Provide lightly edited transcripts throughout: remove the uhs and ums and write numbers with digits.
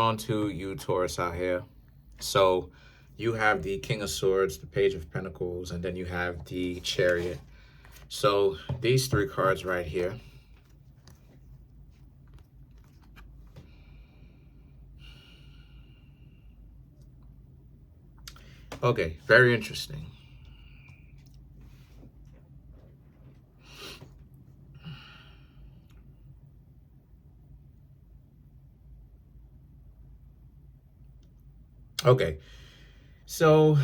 On to you, Taurus, out here. So you have the King of Swords, the Page of Pentacles, and then you have the Chariot. So these three cards right here. Okay, very interesting. Okay, so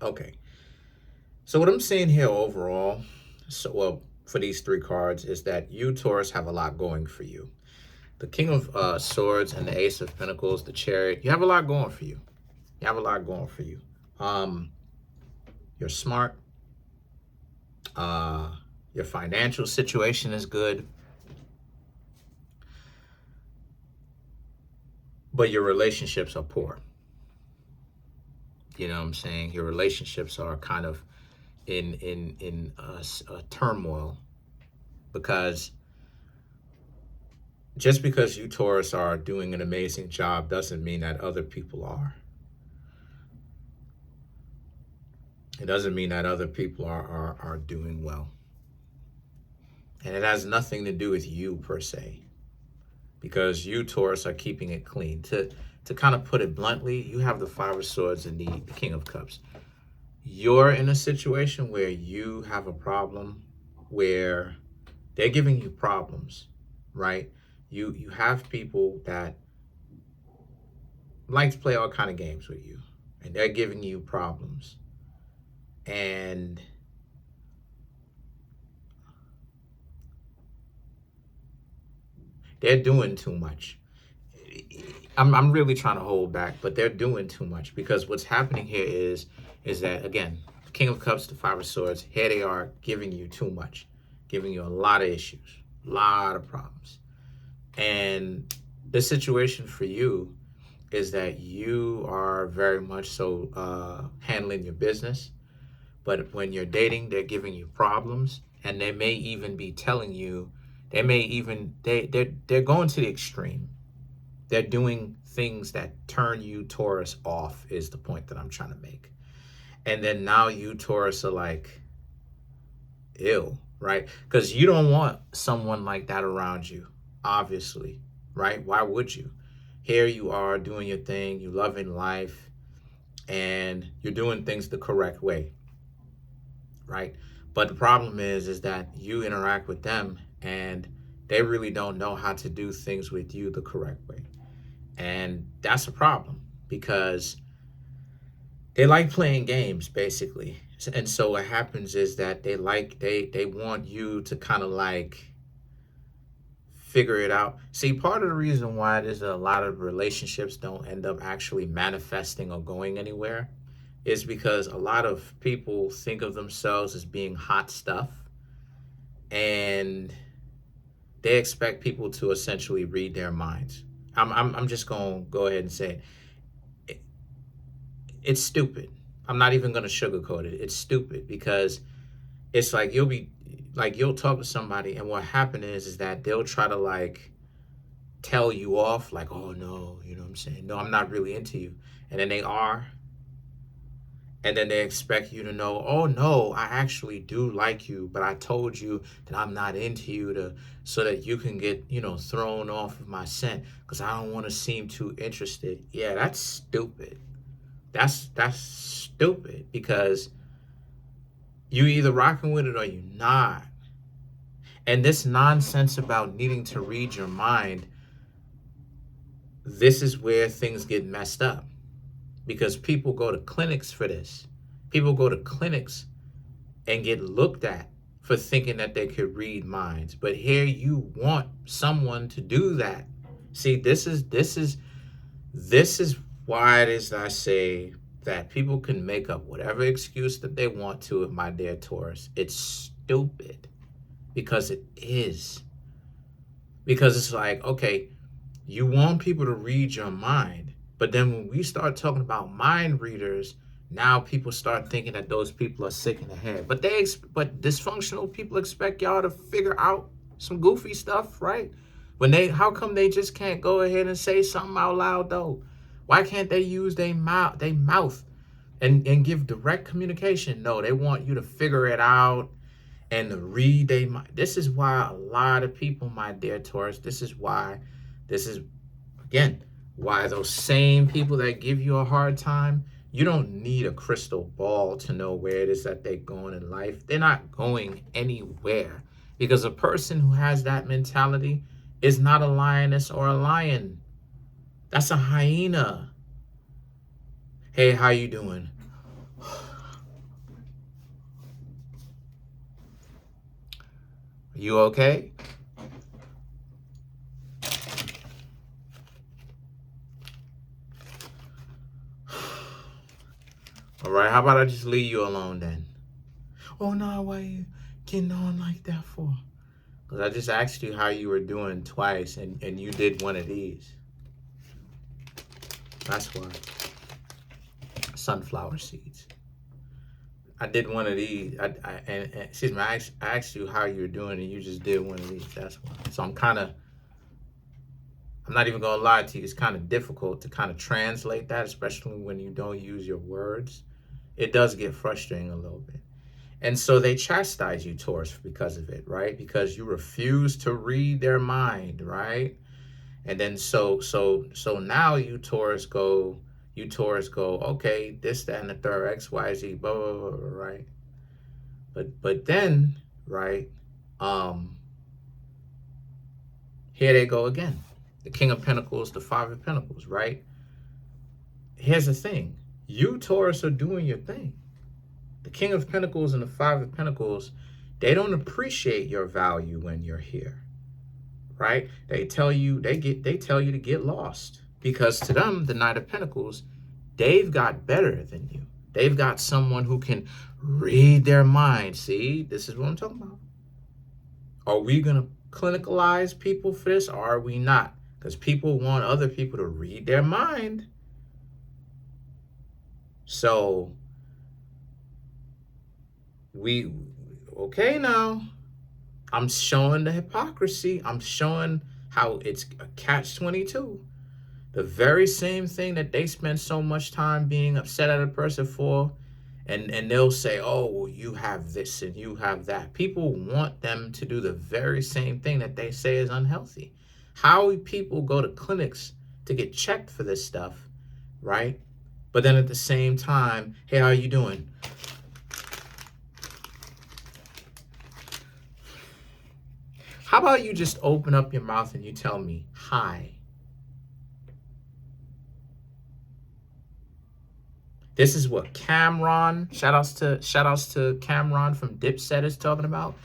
okay. So what I'm seeing here overall, for these three cards, is that you, Taurus, have a lot going for you. The King of Swords and the Ace of Pentacles, the Chariot, you have a lot going for you. You have a lot going for you. You're smart. Your financial situation is good. But your relationships are poor. You know what I'm saying? Your relationships are kind of in a turmoil, because just because you, Taurus, are doing an amazing job doesn't mean that other people are. It doesn't mean that other people are doing well. And it has nothing to do with you per se, because you, Taurus, are keeping it clean. To kind of put it bluntly, you have the Five of Swords and the King of Cups. You're in a situation where you have a problem where they're giving you problems, right? You have people that like to play all kind of games with you, and they're giving you problems. And they're doing too much. I'm really trying to hold back, but they're doing too much, because what's happening here is that, again, the King of Cups, the Five of Swords, here they are giving you too much, giving you a lot of issues, a lot of problems. And the situation for you is that you are very much so handling your business, but when you're dating, they're giving you problems, and they may even be telling you, they're going to the extreme. They're doing things that turn you, Taurus, off, is the point that I'm trying to make. And then now you, Taurus, are like, ew, right? Because you don't want someone like that around you, obviously, right? Why would you? Here you are doing your thing, you're loving life, and you're doing things the correct way, right? But the problem is that you interact with them, and they really don't know how to do things with you the correct way. And that's a problem, because they like playing games, basically. And so what happens is that they want you to kind of like figure it out. See, part of the reason why there's a lot of relationships don't end up actually manifesting or going anywhere is because a lot of people think of themselves as being hot stuff, and they expect people to essentially read their minds. I'm just going to go ahead and say it's stupid. I'm not even going to sugarcoat it. It's stupid, because it's like you'll talk to somebody, and what happens is that they'll try to like tell you off, like, oh no, you know what I'm saying? No, I'm not really into you. And then they are. And then they expect you to know, oh no, I actually do like you, but I told you that I'm not into you so that you can get, thrown off of my scent, because I don't want to seem too interested. Yeah, that's stupid. That's stupid, because you either rocking with it or you're not. And this nonsense about needing to read your mind, this is where things get messed up. Because people go to clinics for this. People go to clinics and get looked at for thinking that they could read minds. But here you want someone to do that. See, this is why it is that I say that people can make up whatever excuse that they want to, my dear Taurus. It's stupid, because it is. Because it's like, okay, you want people to read your mind, but then when we start talking about mind readers, Now people start thinking that those people are sick in the head. But but dysfunctional people expect y'all to figure out some goofy stuff, right? How come they just can't go ahead and say something out loud though? Why can't they use their mouth and give direct communication? No, they want you to figure it out and to read they mind. This is why a lot of people, my dear Taurus, this is again why those same people that give you a hard time, you don't need a crystal ball to know where it is that they're going in life. They're not going anywhere, because a person who has that mentality is not a lioness or a lion. That's a hyena. Hey, how you doing? You okay? All right, how about I just leave you alone then? Oh no, why are you getting on like that for? Because I just asked you how you were doing twice, and you did one of these. That's why. Sunflower seeds. I did one of these. Excuse me, I asked you how you were doing, and you just did one of these. That's why. So I'm not even gonna lie to you. It's kind of difficult to kind of translate that, especially when you don't use your words. It does get frustrating a little bit. And so they chastise you, Taurus, because of it, right? Because you refuse to read their mind, right? And then so now you Taurus go, okay, this, that, and the third, X, Y, Z, blah, blah, blah, blah, right? But then, right, here they go again. The King of Pentacles, the Five of Pentacles, right? Here's the thing. You, Taurus, are doing your thing. The King of Pentacles and the Five of Pentacles, they don't appreciate your value when you're here, right? They tell you to get lost, because to them, the Knight of Pentacles, they've got better than you. They've got someone who can read their mind. See, this is what I'm talking about. Are we going to clinicalize people for this, or are we not? Because people want other people to read their mind. So okay, now I'm showing the hypocrisy. I'm showing how it's a catch-22. The very same thing that they spend so much time being upset at a person for, and they'll say, oh, well, you have this and you have that. People want them to do the very same thing that they say is unhealthy. How people go to clinics to get checked for this stuff, right? But then at the same time, hey, how you doing? How about you just open up your mouth and you tell me, hi. This is what Cameron, shout outs to Cameron from Dipset is talking about.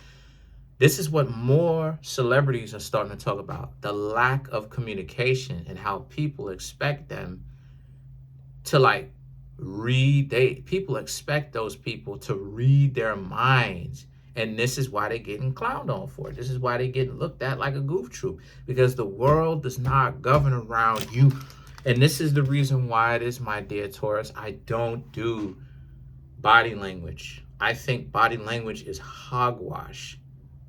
This is what more celebrities are starting to talk about. The lack of communication and how people expect them to like people expect those people to read their minds. And this is why they're getting clowned on for it. This is why they're getting looked at like a goof troop, because the world does not govern around you. And this is the reason why it is, my dear Taurus, I don't do body language. I think body language is hogwash.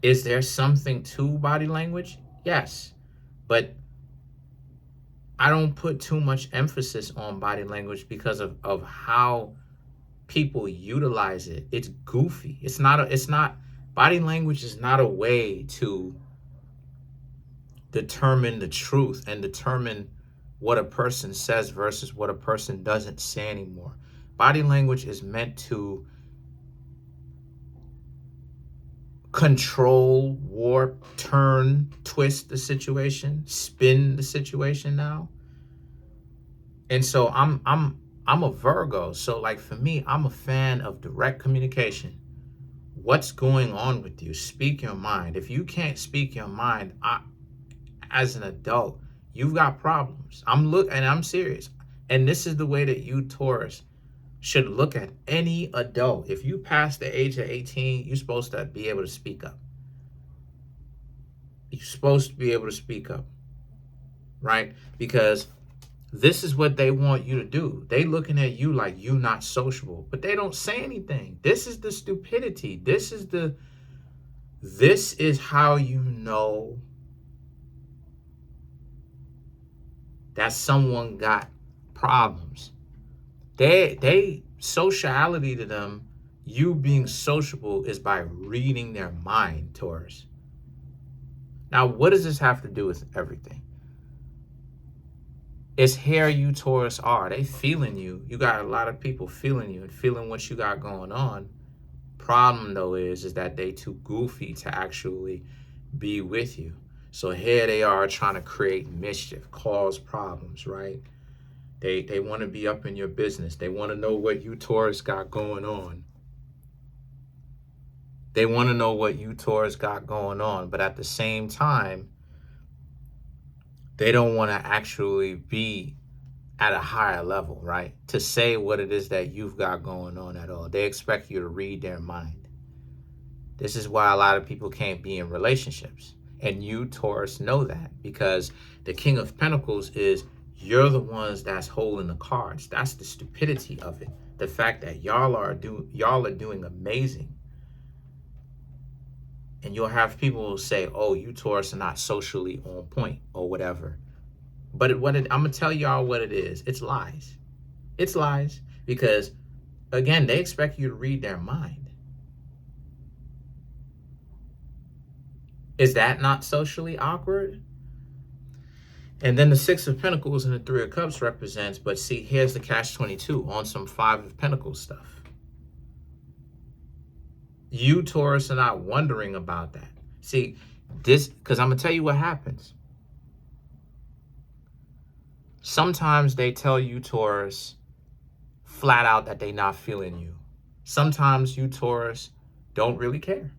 Is there something to body language? Yes. But I don't put too much emphasis on body language because of how people utilize it. It's goofy. Body language is not a way to determine the truth and determine what a person says versus what a person doesn't say anymore. Body language is meant to control, warp, turn, twist the situation, spin the situation now. And so I'm a Virgo. So like for me, I'm a fan of direct communication. What's going on with you? Speak your mind. If you can't speak your mind, as an adult, you've got problems. I'm serious. And this is the way that you, Taurus, should look at any adult. If you pass the age of 18, you're supposed to be able to speak up. You're supposed to be able to speak up, right? Because This is what they want you to do. They looking at you like you not sociable, but they don't say anything. This is the stupidity. This is how you know that someone got problems. They sociality to them, you being sociable is by reading their mind, Taurus. Now, what does this have to do with everything? It's here you Taurus are. They feeling you. You got a lot of people feeling you and feeling what you got going on. Problem though is that they too goofy to actually be with you. So here they are trying to create mischief, cause problems, right? They want to be up in your business. They want to know what you Taurus got going on. They want to know what you Taurus got going on, but at the same time, they don't want to actually be at a higher level, right? To say what it is that you've got going on at all. They expect you to read their mind. This is why a lot of people can't be in relationships. And you, Taurus, know that because the King of Pentacles is you're the ones that's holding the cards. That's the stupidity of it. The fact that y'all are doing amazing. And you'll have people who say, oh, you Taurus are not socially on point or whatever. But I'm going to tell y'all what it is. It's lies. It's lies because, again, they expect you to read their mind. Is that not socially awkward? And then the Six of Pentacles and the Three of Cups represents, but see, here's the catch-22 on some Five of Pentacles stuff. You, Taurus, are not wondering about that. See, this, because I'm going to tell you what happens. Sometimes they tell you, Taurus, flat out that they're not feeling you. Sometimes you, Taurus, don't really care.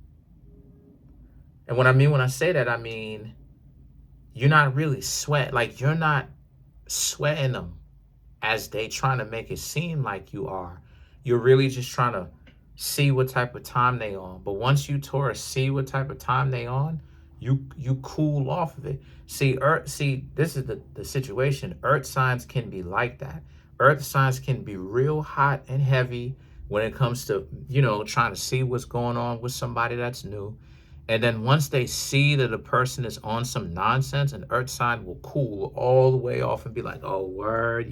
And what I mean when I say that, I mean, you're not really you're not sweating them as they trying to make it seem like you are. You're really just trying to see what type of time they on. But once you Taurus see what type of time they on, you cool off of it. See, this is the situation. Earth signs can be like that. Earth signs can be real hot and heavy when it comes to, trying to see what's going on with somebody that's new. And then once they see that a person is on some nonsense, an earth sign will cool all the way off and be like, oh, word,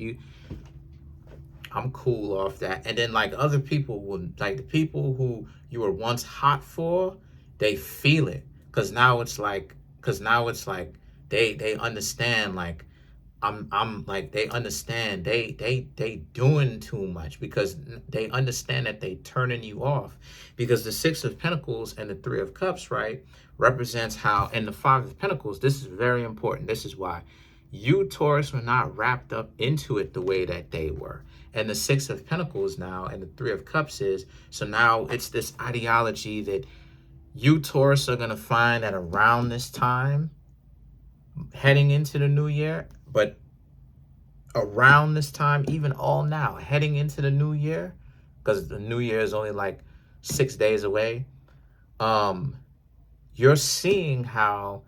I'm cool off that. And then like other people will, like the people who you were once hot for, they feel it. Cause now it's like they understand like I'm like they understand they doing too much because they understand that they turning you off. Because the Six of Pentacles and the Three of Cups, right, represents how, and the Five of Pentacles, this is very important. This is why you Taurus were not wrapped up into it the way that they were. And the Six of Pentacles now and the Three of Cups is, so now it's this ideology that you Taurus are going to find that around this time, heading into the new year, but around this time, even all now, heading into the new year, because the new year is only like 6 days away, you're seeing how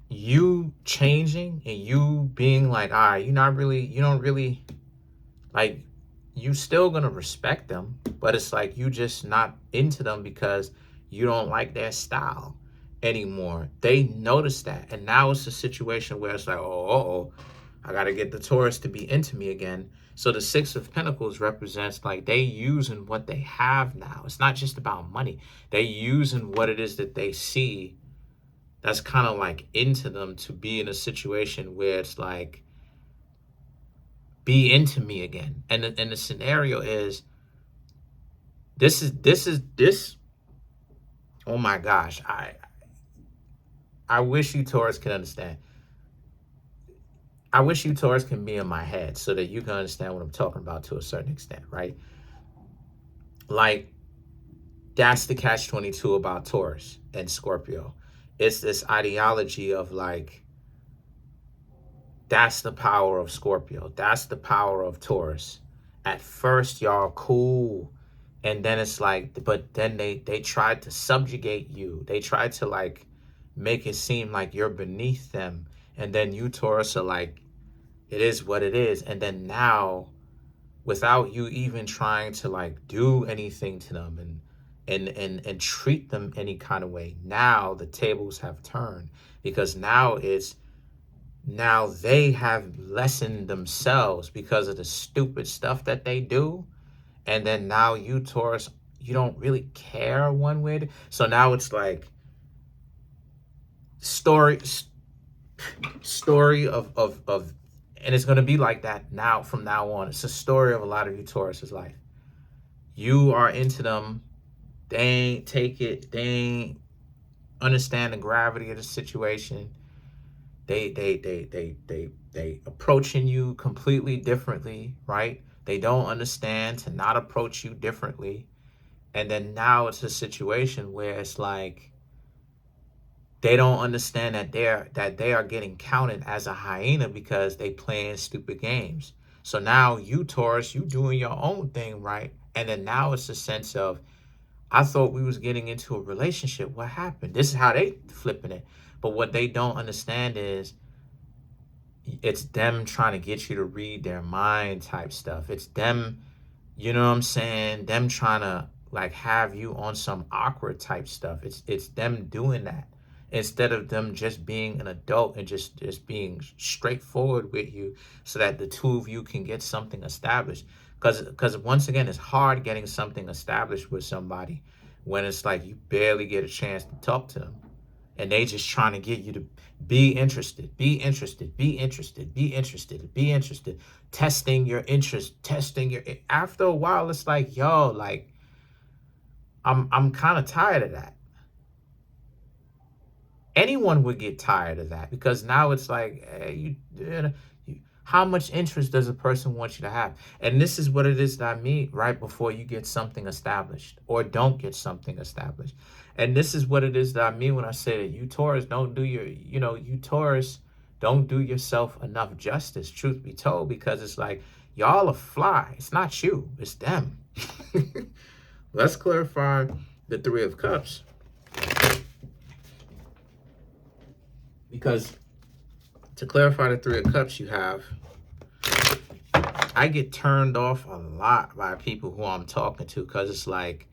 you changing and you being like, all right, you don't really, like, you still gonna respect them, but it's like you just not into them because you don't like their style anymore. They notice that, and now it's a situation where it's like, oh, I gotta get the Taurus to be into me again. So the Six of Pentacles represents like they using what they have now. It's not just about money. They using what it is that they see that's kind of like into them to be in a situation where it's like, be into me again. And the scenario is, this. Oh my gosh. I wish you Taurus can understand. I wish you Taurus can be in my head so that you can understand what I'm talking about to a certain extent, right? Like, that's the catch-22 about Taurus and Scorpio. It's this ideology of like, that's the power of Scorpio. That's the power of Taurus. At first, y'all cool. And then it's like, but then they tried to subjugate you. They tried to like make it seem like you're beneath them. And then you Taurus are like, It is what it is. And then now, without you even trying to like do anything to them and treat them any kind of way, now the tables have turned, because now they have lessened themselves because of the stupid stuff that they do. And then now you, Taurus, you don't really care one way. So now it's like story of, and it's going to be like that now from now on. It's a story of a lot of you Taurus's life. You are into them. They ain't take it. They ain't understand the gravity of the situation. They approaching you completely differently, right? They don't understand to not approach you differently. And then now it's a situation where it's like they don't understand that they are getting counted as a hyena because they playing stupid games. So now you, Taurus, you doing your own thing, right? And then now it's a sense of, I thought we was getting into a relationship. What happened? This is how they flipping it. But what they don't understand is it's them trying to get you to read their mind type stuff. It's them, you know what I'm saying? Them trying to like have you on some awkward type stuff. It's them doing that instead of them just being an adult and just being straightforward with you so that the two of you can get something established. Because once again, it's hard getting something established with somebody when it's like you barely get a chance to talk to them. And they just trying to get you to be interested, be interested, be interested, be interested, be interested, testing your interest, testing your, after a while, it's like, yo, like, I'm kind of tired of that. Anyone would get tired of that because now it's like, hey, how much interest does a person want you to have? And this is what it is that I mean right before you get something established or don't get something established. And this is what it is that I mean when I say that you Taurus don't do you Taurus don't do yourself enough justice, truth be told, because it's like y'all are fly. It's not you, it's them. Let's clarify the Three of Cups. Because to clarify the Three of Cups, you have, I get turned off a lot by people who I'm talking to because it's like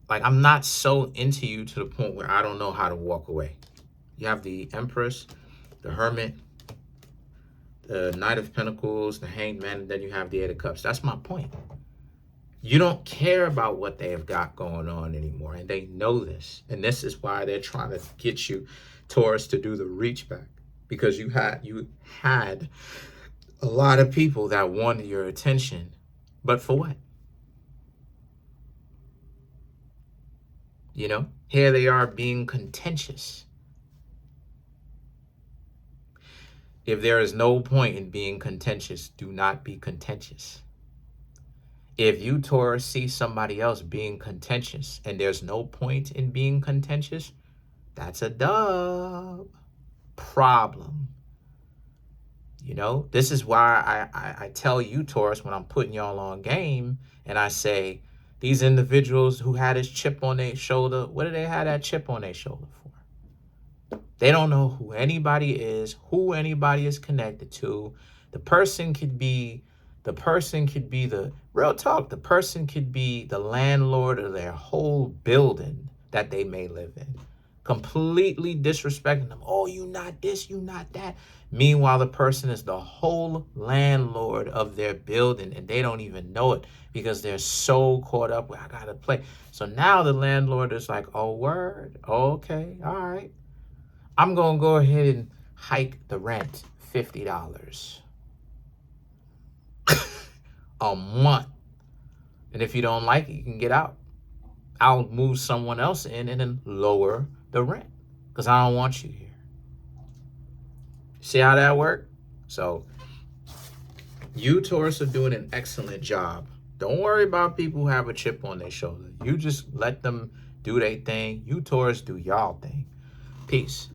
I'm not so into you to the point where I don't know how to walk away. You have the Empress, the Hermit, the Knight of Pentacles, the Hanged Man, and then you have the Eight of Cups. That's my point. You don't care about what they have got going on anymore, and they know this. And this is why they're trying to get you, Taurus, to do the reach back, because you had a lot of people that wanted your attention, but for what? You know, here they are being contentious. If there is no point in being contentious, do not be contentious. If you, Taurus, see somebody else being contentious and there's no point in being contentious, that's a dub problem. You know, this is why I tell you, Taurus, when I'm putting y'all on game and I say, these individuals who had this chip on their shoulder, what do they have that chip on their shoulder for? They don't know who anybody is, who anybody is connected to. The person could be the real talk. The person could be the landlord of their whole building that they may live in, completely disrespecting them. Oh, you not this, you not that. Meanwhile, the person is the whole landlord of their building and they don't even know it because they're so caught up with, I gotta play. So now the landlord is like, oh, word, okay, all right. I'm gonna go ahead and hike the rent $50 a month. And if you don't like it, you can get out. I'll move someone else in and then lower the rent because I don't want you here. See how that worked? So you, Taurus, are doing an excellent job. Don't worry about people who have a chip on their shoulder. You just let them do their thing. You, Taurus, do y'all thing. Peace.